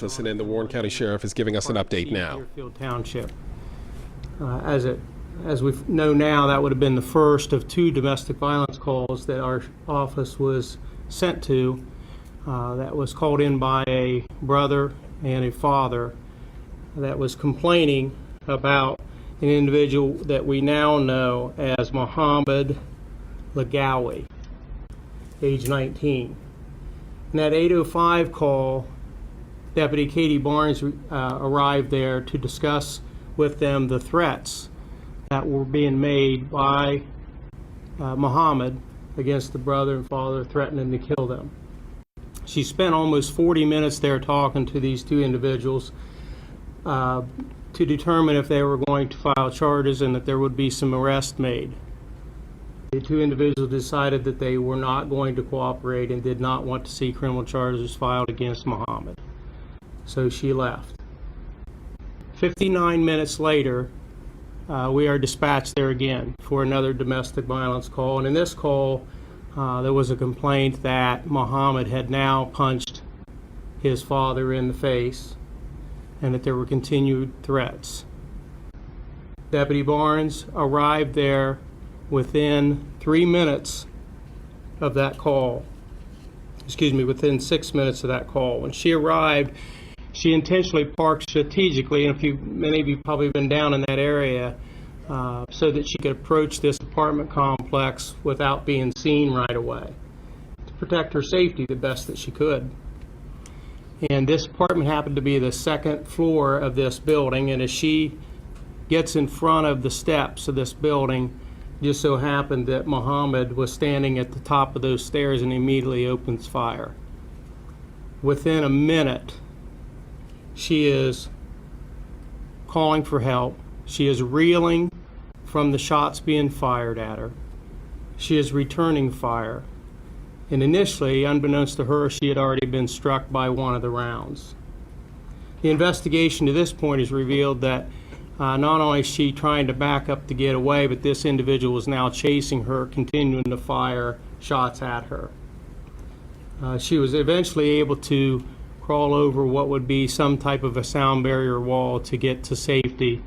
with us, and then the Warren County Sheriff is giving us an update now. Deerfield Township. As we know now, that would have been the first of 2 domestic violence calls that our office was sent to. That was called in by a brother and a father that was complaining about an individual that we now know as Muhammad Lagawi, age 19. In that 8:05 call, Deputy Katie Barnes arrived there to discuss with them the threats that were being made by Muhammad against the brother and father, threatening to kill them. She spent almost 40 minutes there talking to these 2 individuals to determine if they were going to file charges and that there would be some arrests made. The 2 individuals decided that they were not going to cooperate and did not want to see criminal charges filed against Muhammad. So she left. 59 minutes later, we are dispatched there again for another domestic violence call. And in this call, there was a complaint that Muhammad had now punched his father in the face and that there were continued threats. Deputy Barnes arrived there within 3 minutes of that call. Within 6 minutes of that call. When she arrived, she intentionally parked strategically, and many of you probably been down in that area, so that she could approach this apartment complex without being seen right away, to protect her safety the best that she could. And this apartment happened to be the 2nd floor of this building, and as she gets in front of the steps of this building, just so happened that Muhammad was standing at the top of those stairs and immediately opens fire. Within a minute, she is calling for help. She is reeling from the shots being fired at her. She is returning fire. And initially, unbeknownst to her, she had already been struck by one of the rounds. The investigation to this point has revealed that not only is she trying to back up to get away, but this individual is now chasing her, continuing to fire shots at her. She was eventually able to crawl over what would be some type of a sound barrier wall to get to safety,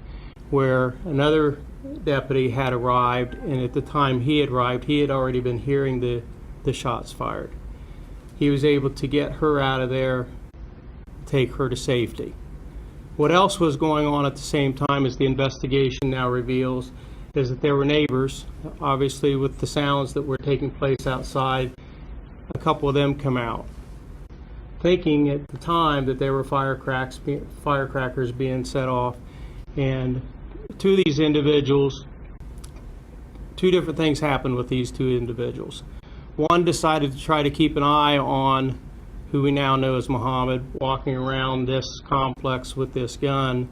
where another deputy had arrived, and at the time he had arrived, he had already been hearing the shots fired. He was able to get her out of there, take her to safety. What else was going on at the same time, as the investigation now reveals, is that there were neighbors, obviously with the sounds that were taking place outside. A couple of them come out, thinking at the time that there were firecrackers being set off. And 2 of these individuals, 2 different things happened with these 2 individuals. One decided to try to keep an eye on who we now know as Muhammad, walking around this complex with this gun,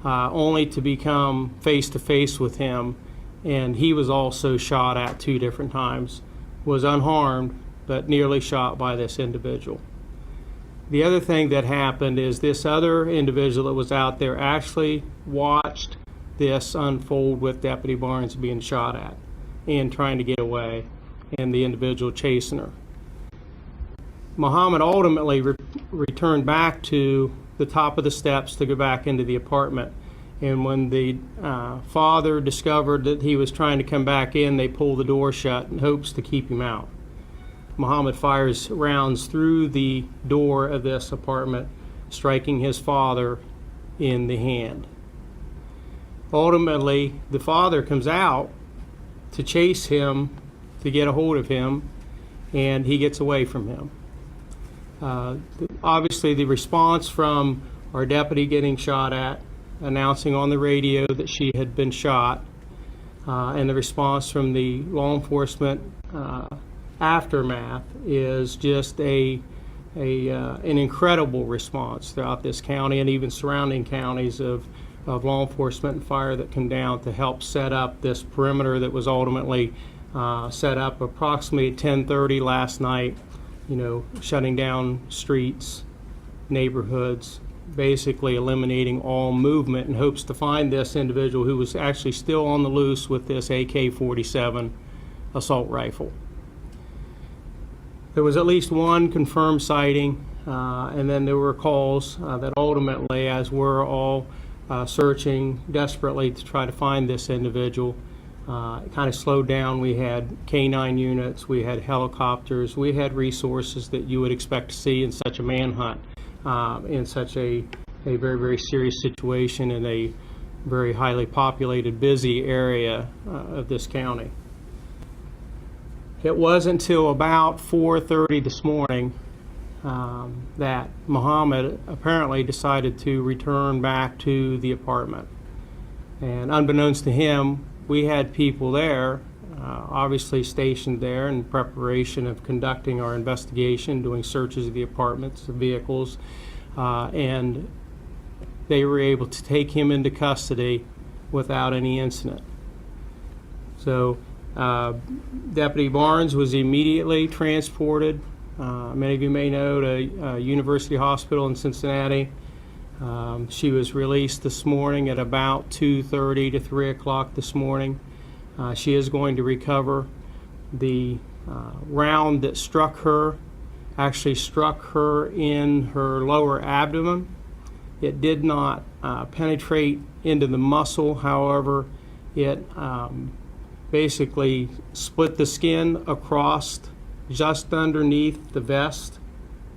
only to become face to face with him. And he was also shot at 2 different times, was unharmed, but nearly shot by this individual. The other thing that happened is this other individual that was out there actually watched this unfold with Deputy Barnes being shot at and trying to get away, and the individual chasing her. Muhammad ultimately returned back to the top of the steps to go back into the apartment. And when the father discovered that he was trying to come back in, they pulled the door shut in hopes to keep him out. Muhammad fires rounds through the door of this apartment, striking his father in the hand. Ultimately, the father comes out to chase him, to get a hold of him, and he gets away from him. Obviously, the response from our deputy getting shot at, announcing on the radio that she had been shot, and the response from the law enforcement aftermath is just an incredible response throughout this county and even surrounding counties of law enforcement and fire that come down to help set up this perimeter that was ultimately set up approximately at 10:30 last night, shutting down streets, neighborhoods, basically eliminating all movement in hopes to find this individual who was actually still on the loose with this AK-47 assault rifle. There was at least one confirmed sighting and then there were calls that ultimately, as we're all searching desperately to try to find this individual, it kind of slowed down. We had K-9 units, we had helicopters, we had resources that you would expect to see in such a manhunt, in such a very, very serious situation in a very highly populated, busy area of this county. It wasn't until about 4:30 this morning that Muhammad apparently decided to return back to the apartment. And unbeknownst to him, we had people there, obviously stationed there in preparation of conducting our investigation, doing searches of the apartments, the vehicles, and they were able to take him into custody without any incident. So Deputy Barnes was immediately transported, many of you may know, to University Hospital in Cincinnati. She was released this morning at about 2:30 to 3 o'clock this morning. She is going to recover. The round that struck her actually struck her in her lower abdomen. It did not penetrate into the muscle. However, it basically split the skin across just underneath the vest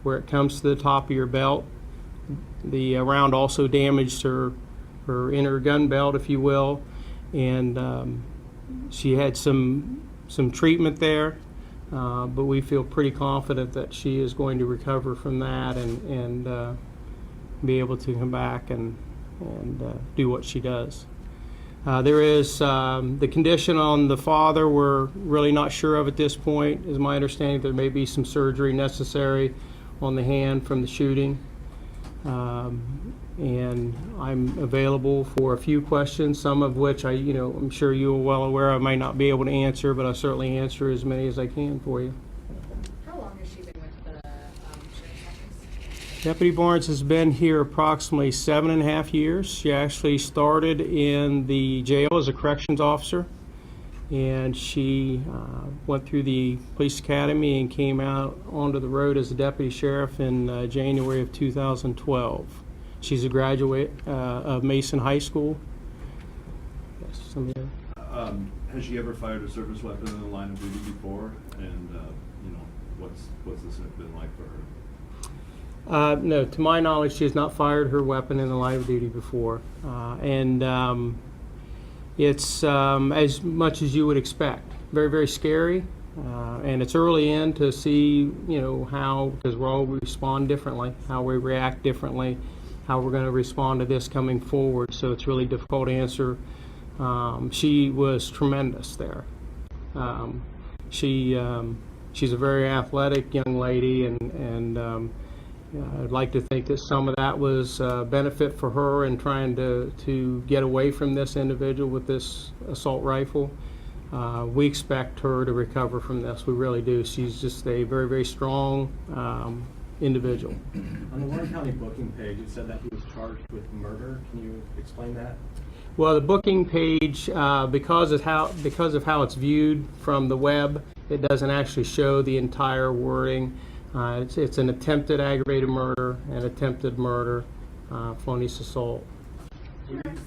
where it comes to the top of your belt. The round also damaged her inner gun belt, if you will, and she had some treatment there, but we feel pretty confident that she is going to recover from that and be able to come back and do what she does. There is the condition on the father we're really not sure of at this point. Is my understanding there may be some surgery necessary on the hand from the shooting. And I'm available for a few questions, some of which I'm sure you are well aware I might not be able to answer, but I'll certainly answer as many as I can for you. How long has she been with the sheriff's office? Deputy Barnes has been here approximately 7.5 years. She actually started in the jail as a corrections officer, and she went through the police academy and came out onto the road as a deputy sheriff in January of 2012. She's a graduate of Mason High School. Yes, somebody. Has she ever fired a service weapon in the line of duty before? And what's this been like for her? No, to my knowledge, she has not fired her weapon in the line of duty before, it's as much as you would expect. Very, very scary, and it's early in to see, how, because we all respond differently, how we react differently, how we're going to respond to this coming forward. So it's really difficult to answer. She was tremendous there. She's a very athletic young lady, and I'd like to think that some of that was benefit for her in trying to get away from this individual with this assault rifle. We expect her to recover from this. We really do. She's just a very, very strong individual. On the Warren County booking page, it said that he was charged with murder. Can you explain that? Well, the booking page, because of how it's viewed from the web, it doesn't actually show the entire wording. It's an attempted aggravated murder and attempted murder, felonious assault. Sheriff,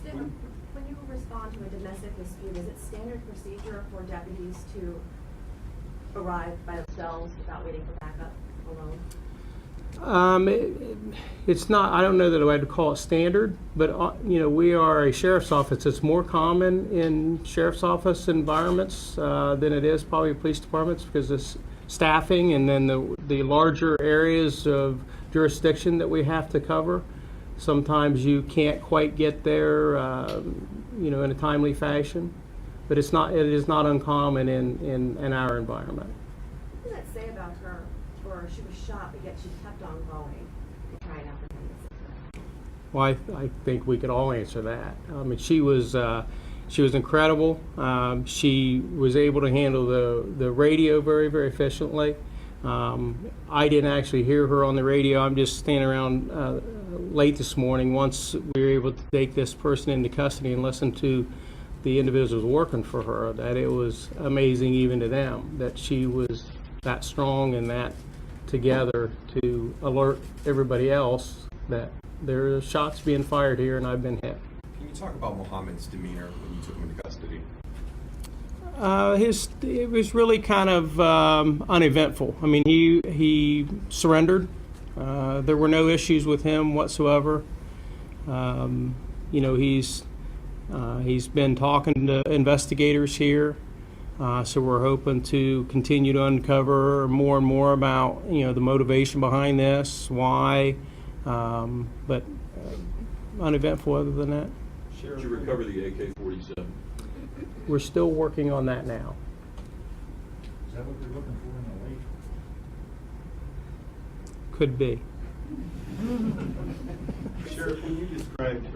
when you respond to a domestic dispute, is it standard procedure for deputies to arrive by themselves without waiting for backup alone? It's not, I don't know that I would call it standard, but we are a sheriff's office. It's more common in sheriff's office environments than it is probably police departments, because it's staffing and then the larger areas of jurisdiction that we have to cover. Sometimes you can't quite get there, in a timely fashion, but it is not uncommon in our environment. What does that say about her? Or she was shot, but yet she kept on going to try and apprehend the situation? Well, I think we could all answer that. I mean, she was incredible. She was able to handle the radio very, very efficiently. I didn't actually hear her on the radio. I'm just standing around late this morning. Once we were able to take this person into custody and listen to the individuals working for her, that it was amazing even to them that she was that strong and that together to alert everybody else that there are shots being fired here and I've been hit. Can you talk about Mohammed's demeanor when you took him into custody? It was really kind of uneventful. I mean, he surrendered. There were no issues with him whatsoever. You know, he's been talking to investigators here, so we're hoping to continue to uncover more and more about, you know, the motivation behind this, why, but uneventful other than that. Did you recover the AK-47? We're still working on that now. Is that what they're looking for in the lake? Could be. Sheriff, when you described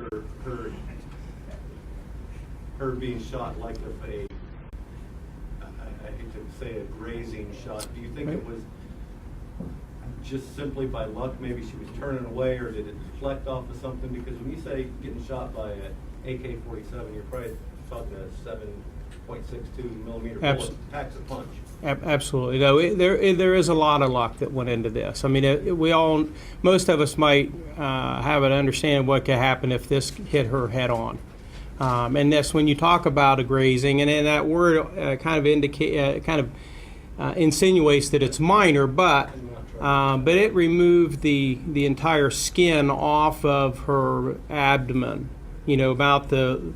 her being shot like of a, I hate to say a grazing shot, do you think it was just simply by luck? Maybe she was turning away, or did it deflect off of something? Because when you say getting shot by an AK-47, you're probably talking a 7.62 millimeter bullet, packs a punch. Absolutely. No, there is a lot of luck that went into this. I mean, most of us might have an understanding of what could happen if this hit her head on. And this, when you talk about a grazing, and that word kind of insinuates that it's minor, but it removed the entire skin off of her abdomen. You know, about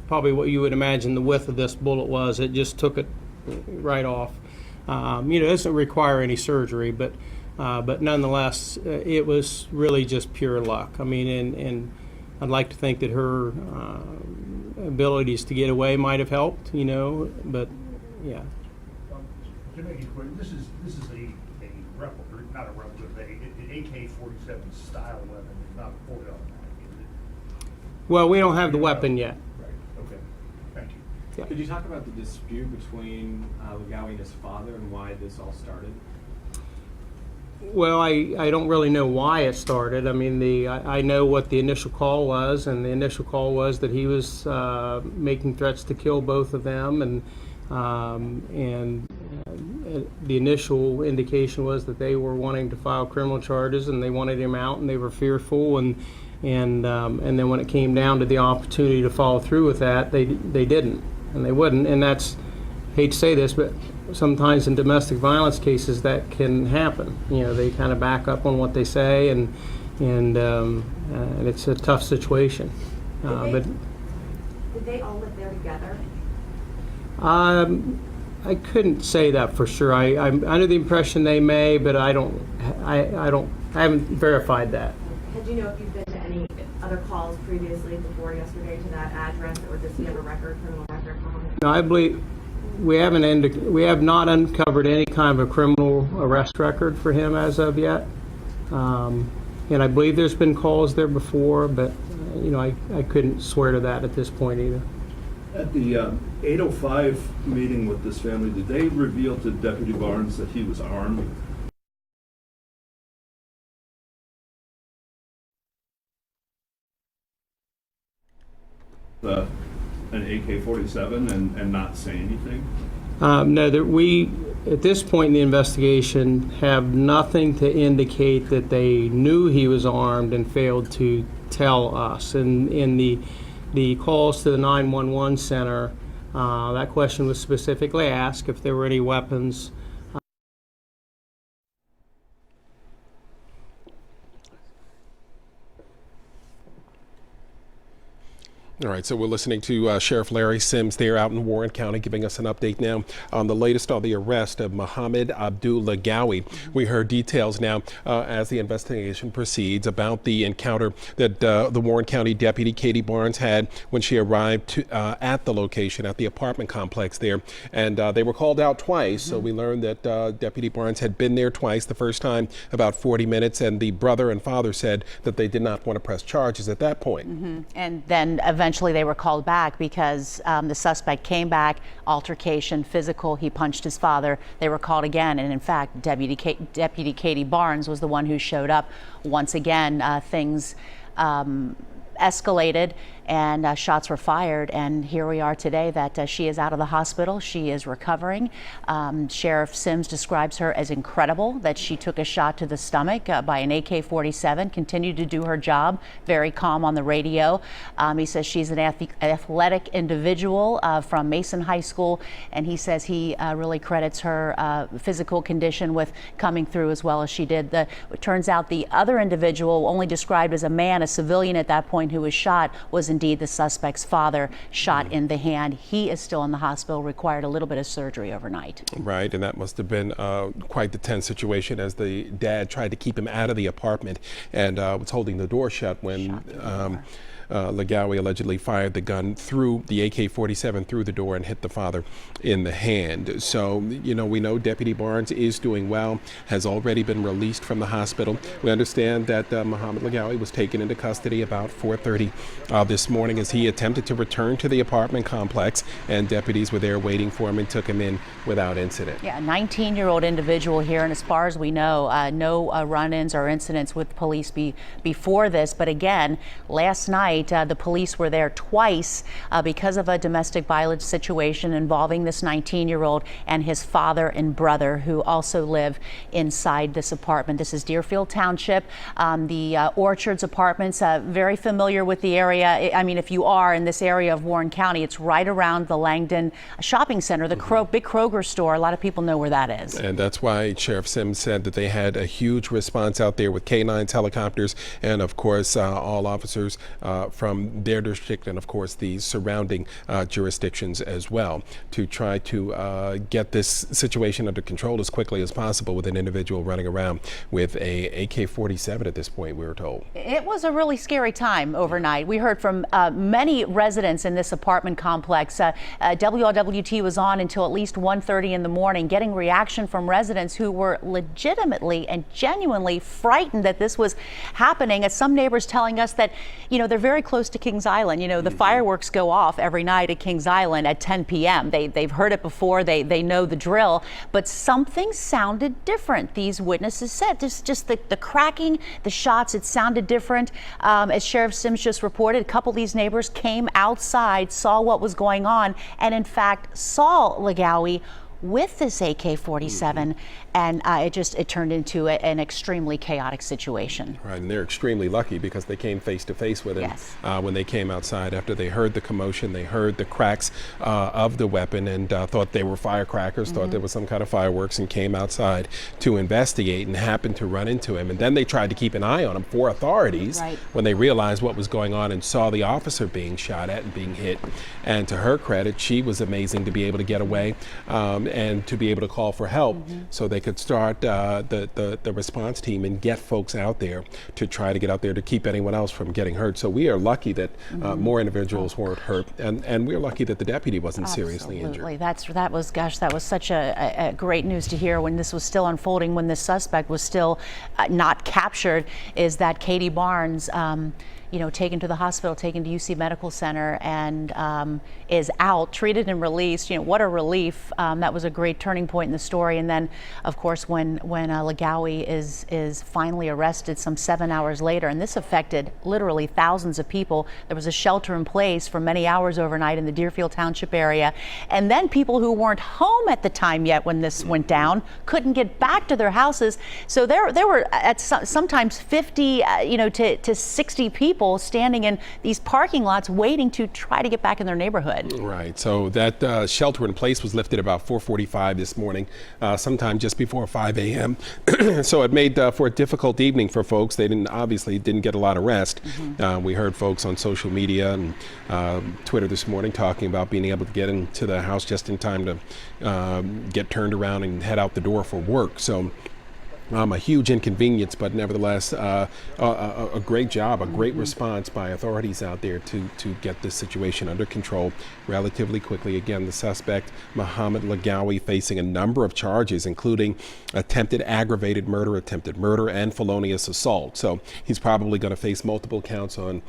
probably what you would imagine the width of this bullet was. It just took it right off. You know, it doesn't require any surgery, but nonetheless, it was really just pure luck. I mean, and I'd like to think that her abilities to get away might have helped, you know, but yeah. To make it clear, this is a replica, not a replica, an AK-47 style weapon, it's not a fully automatic, is it? Well, we don't have the weapon yet. Right, okay, thank you. Yeah. Could you talk about the dispute between Legawi and his father and why this all started? Well, I don't really know why it started. I mean, I know what the initial call was, and the initial call was that he was making threats to kill both of them, and the initial indication was that they were wanting to file criminal charges, and they wanted him out, and they were fearful, and then when it came down to the opportunity to follow through with that, they didn't, and they wouldn't, and that's, I hate to say this, but sometimes in domestic violence cases that can happen. You know, they kind of back up on what they say, and it's a tough situation. Did they all live there together? I couldn't say that for sure. I'm under the impression they may, but I haven't verified that. Had you know if you've been to any other calls previously before yesterday to that address, or does he have a criminal record? No, I believe we have not uncovered any kind of a criminal arrest record for him as of yet. And I believe there's been calls there before, but you know, I couldn't swear to that at this point either. At the 8:05 meeting with this family, did they reveal to Deputy Barnes that he was armed? An AK-47 and not say anything? No, that we, at this point in the investigation, have nothing to indicate that they knew he was armed and failed to tell us. And in the calls to the 911 center, that question was specifically asked if there were any weapons. All right, so we're listening to Sheriff Larry Sims there out in Warren County, giving us an update now on the latest on the arrest of Mohammed Abdul Legawi. We heard details now as the investigation proceeds about the encounter that the Warren County Deputy Katie Barnes had when she arrived at the location, at the apartment complex there. And they were called out twice, so we learned that Deputy Barnes had been there twice, the first time about 40 minutes, and the brother and father said that they did not want to press charges at that point. And then eventually they were called back because the suspect came back, altercation, physical, he punched his father. They were called again, and in fact, Deputy Katie Barnes was the one who showed up. Once again, things escalated, and shots were fired. And here we are today that she is out of the hospital. She is recovering. Sheriff Sims describes her as incredible, that she took a shot to the stomach by an AK-47, continued to do her job, very calm on the radio. He says she's an athletic individual from Mason High School, and he says he really credits her physical condition with coming through as well as she did. It turns out the other individual, only described as a man, a civilian at that point, who was shot, was indeed the suspect's father, shot in the hand. He is still in the hospital, required a little bit of surgery overnight. Right, and that must have been quite the tense situation as the dad tried to keep him out of the apartment and was holding the door shut when Legawi allegedly fired the gun through the AK-47 through the door and hit the father in the hand. So, you know, we know Deputy Barnes is doing well, has already been released from the hospital. We understand that Mohammed Legawi was taken into custody about 4:30 this morning as he attempted to return to the apartment complex, and deputies were there waiting for him and took him in without incident. Yeah, a 19-year-old individual here, and as far as we know, no run-ins or incidents with police before this. But again, last night, the police were there twice because of a domestic violence situation involving this 19-year-old and his father and brother, who also live inside this apartment. This is Deerfield Township, the Orchards Apartments. Very familiar with the area. I mean, if you are in this area of Warren County, it's right around the Langdon Shopping Center, the big Kroger store. A lot of people know where that is. And that's why Sheriff Sims said that they had a huge response out there with K9s, helicopters, and of course all officers from their district and of course the surrounding jurisdictions as well, to try to get this situation under control as quickly as possible with an individual running around with a AK-47 at this point, we were told. It was a really scary time overnight. We heard from many residents in this apartment complex. WLWT was on until at least 1:30 in the morning, getting reaction from residents who were legitimately and genuinely frightened that this was happening. As some neighbors telling us that, you know, they're very close to Kings Island. You know, the fireworks go off every night at Kings Island at 10 p.m. They've heard it before. They know the drill, but something sounded different. These witnesses said just the cracking, the shots, it sounded different. As Sheriff Sims just reported, a couple of these neighbors came outside, saw what was going on, and in fact saw Legawi with this AK-47, and it turned into an extremely chaotic situation. Right, and they're extremely lucky because they came face to face with him. Yes. When they came outside after they heard the commotion, they heard the cracks of the weapon and thought they were firecrackers, thought there was some kind of fireworks, and came outside to investigate and happened to run into him. And then they tried to keep an eye on him for authorities when they realized what was going on and saw the officer being shot at and being hit. And to her credit, she was amazing to be able to get away and to be able to call for help so they could start the response team and get folks out there to try to get out there to keep anyone else from getting hurt. So we are lucky that more individuals weren't hurt, and we're lucky that the deputy wasn't seriously injured. That was such a great news to hear when this was still unfolding, when this suspect was still not captured, is that Katie Barnes, you know, taken to the hospital, taken to UC Medical Center, and is out, treated and released. You know, what a relief. That was a great turning point in the story. And then, of course, when Legawi is finally arrested some 7 hours later, and this affected literally thousands of people. There was a shelter in place for many hours overnight in the Deerfield Township area. And then people who weren't home at the time yet when this went down couldn't get back to their houses. So there were sometimes 50, to 60 people standing in these parking lots waiting to try to get back in their neighborhood. Right. So that shelter in place was lifted about 4:45 this morning, sometime just before 5 a.m. So it made for a difficult evening for folks. They obviously didn't get a lot of rest. We heard folks on social media and Twitter this morning talking about being able to get into the house just in time to get turned around and head out the door for work. So a huge inconvenience, but nevertheless a great job, a great response by authorities out there to get this situation under control relatively quickly. Again, the suspect, Mohammed Legawi, facing a number of charges, including attempted aggravated murder, attempted murder, and felonious assault. So he's probably going to face multiple counts on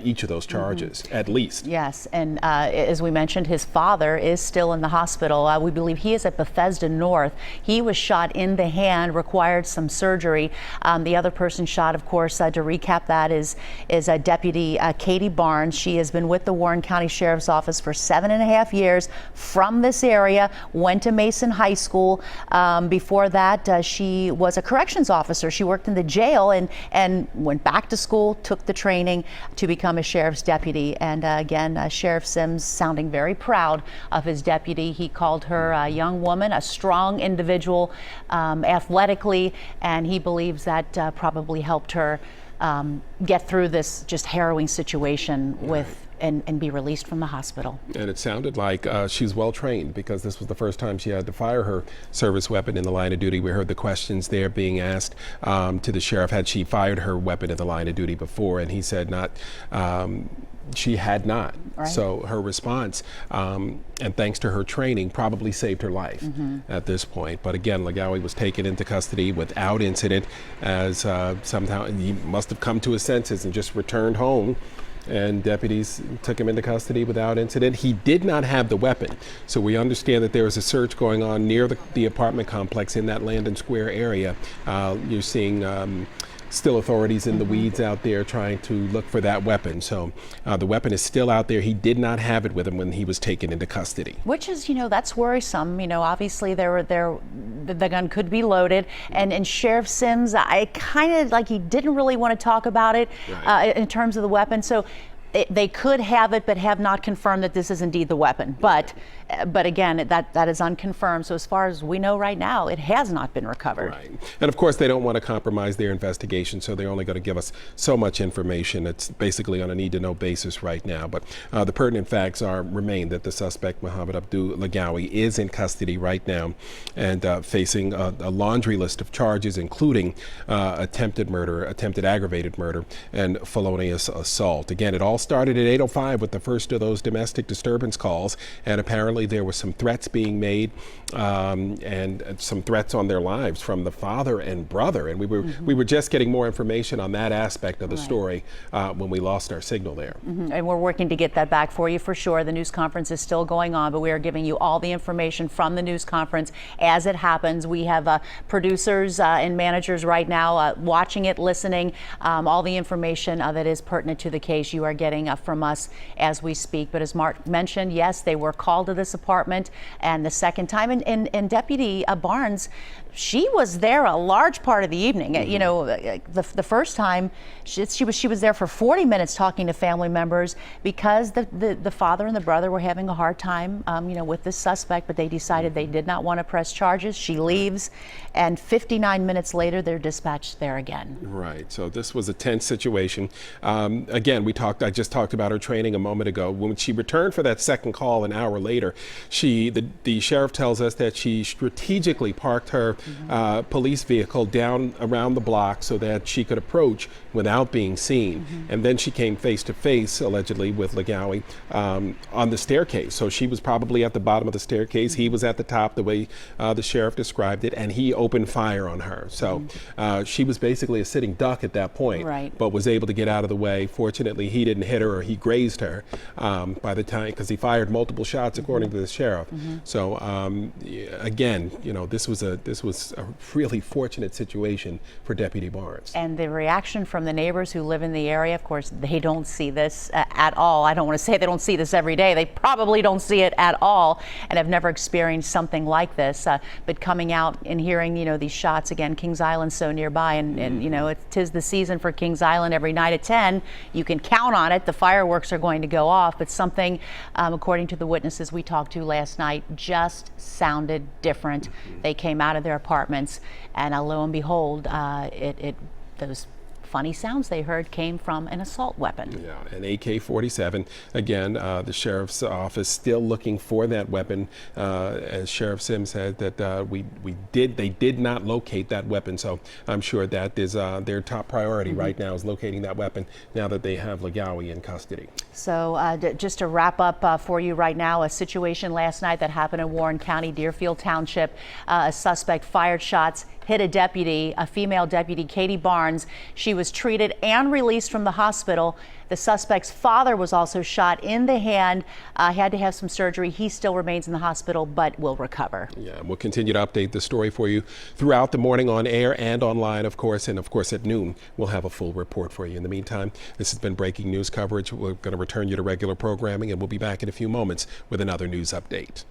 each of those charges, at least. Yes, and as we mentioned, his father is still in the hospital. We believe he is at Bethesda North. He was shot in the hand, required required some surgery. The other person shot, of course, to recap that, is Deputy Katie Barnes. She has been with the Warren County Sheriff's Office for 7.5 years, from this area, went to Mason High School. Before that, she was a corrections officer. She worked in the jail and went back to school, took the training to become a sheriff's deputy. And again, Sheriff Sims sounding very proud of his deputy. He called her a young woman, a strong individual, athletically, and he believes that probably helped her get through this just harrowing situation with and be released from the hospital. And it sounded like she's well trained, because this was the first time she had to fire her service weapon in the line of duty. We heard the questions there being asked to the sheriff, had she fired her weapon in the line of duty before, and he said not. She had not. Right. So her response, and thanks to her training, probably saved her life at this point. But again, Legawi was taken into custody without incident, as somehow he must have come to his senses and just returned home. And deputies took him into custody without incident. He did not have the weapon. So we understand that there is a search going on near the apartment complex in that Landon Square area. You're seeing still authorities in the weeds out there trying to look for that weapon. So the weapon is still out there. He did not have it with him when he was taken into custody. Which is, that's worrisome. Obviously the gun could be loaded, and Sheriff Sims, I kind of like, he didn't really want to talk about it in terms of the weapon. So they could have it, but have not confirmed that this is indeed the weapon. But again, that is unconfirmed. So as far as we know right now, it has not been recovered. Right. And of course, they don't want to compromise their investigation, so they're only going to give us so much information. It's basically on a need-to-know basis right now. But the pertinent facts remain that the suspect, Mohammed Abdul Legawi, is in custody right now and facing a laundry list of charges, including attempted murder, attempted aggravated murder, and felonious assault. Again, it all started at 8:05 with the first of those domestic disturbance calls, and apparently there were some threats being made and some threats on their lives from the father and brother. And we were just getting more information on that aspect of the story when we lost our signal there. And we're working to get that back for you for sure. The news conference is still going on, but we are giving you all the information from the news conference as it happens. We have producers and managers right now watching it, listening. All the information that is pertinent to the case you are getting from us as we speak. But as Mark mentioned, yes, they were called to this apartment, and the second time, and Deputy Barnes, she was there a large part of the evening. The first time she was there for 40 minutes talking to family members, because the father and the brother were having a hard time with this suspect, but they decided they did not want to press charges. She leaves, and 59 minutes later they're dispatched there again. Right. So this was a tense situation. Again, I just talked about her training a moment ago. When she returned for that second call an hour later, the sheriff tells us that she strategically parked her police vehicle down around the block so that she could approach without being seen. And then she came face to face, allegedly, with Legawi on the staircase. So she was probably at the bottom of the staircase. He was at the top, the way the sheriff described it, and he opened fire on her. So she was basically a sitting duck at that point, but was able to get out of the way. Fortunately, he didn't hit her, or he grazed her by the time, because he fired multiple shots, according to the sheriff. So again, this was a really fortunate situation for Deputy Barnes. And the reaction from the neighbors who live in the area, of course, they don't see this at all. I don't want to say they don't see this every day. They probably don't see it at all, and have never experienced something like this. But coming out and hearing, these shots again, Kings Island's so nearby, and it is the season for Kings Island. Every night at 10, you can count on it. The fireworks are going to go off, but something, according to the witnesses we talked to last night, just sounded different. They came out of their apartments, and lo and behold, those funny sounds they heard came from an assault weapon. Yeah, an AK-47. Again, the sheriff's office still looking for that weapon. As Sheriff Sims said, that they did not locate that weapon. So I'm sure that is their top priority right now, is locating that weapon now that they have Legawi in custody. So just to wrap up for you right now, a situation last night that happened in Warren County, Deerfield Township. A suspect fired shots, hit a deputy, a female deputy, Katie Barnes. She was treated and released from the hospital. The suspect's father was also shot in the hand, had to have some surgery. He still remains in the hospital, but will recover. Yeah, we'll continue to update the story for you throughout the morning on air and online, of course. And of course, at noon, we'll have a full report for you. In the meantime, this has been breaking news coverage. We're going to return you to regular programming, and we'll be back in a few moments with another news update.